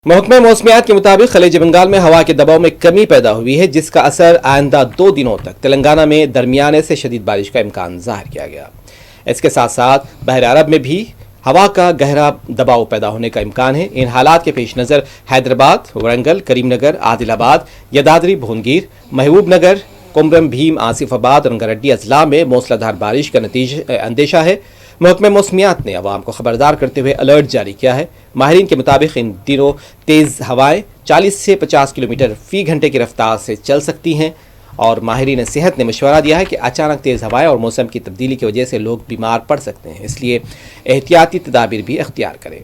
محکمہ موسمیات کے مطابق خلیج بنگال میں ہوا کے دباؤ میں کمی پیدا ہوئی ہے، جس کا اثر آئندہ 2 دنوں تک تلنگانہ میں درمیانے سے شدید بارش کا امکان ظاہر کیا گیا۔ اس کے ساتھ ساتھ بحر عرب میں بھی ہوا کا گہرا دباؤ پیدا ہونے کا امکان ہے۔ ان حالات کے پیش نظر حیدرآباد، ورنگل، کریم نگر، عادل آباد، یدادری بھونگیر، محبوب نگر، کمرم بھیم، آصف آباد، رنگاریڈی اضلاع میں موسلادھار بارش کا اندیشہ ہے۔ محکمہ موسمیات نے عوام کو خبردار کرتے ہوئے الرٹ جاری کیا ہے۔ ماہرین کے مطابق ان دنوں تیز ہوائیں 40 سے 50 کلومیٹر فی گھنٹے کی رفتار سے چل سکتی ہیں، اور ماہرین صحت نے مشورہ دیا ہے کہ اچانک تیز ہوائیں اور موسم کی تبدیلی کی وجہ سے لوگ بیمار پڑ سکتے ہیں، اس لیے احتیاطی تدابیر بھی اختیار کریں۔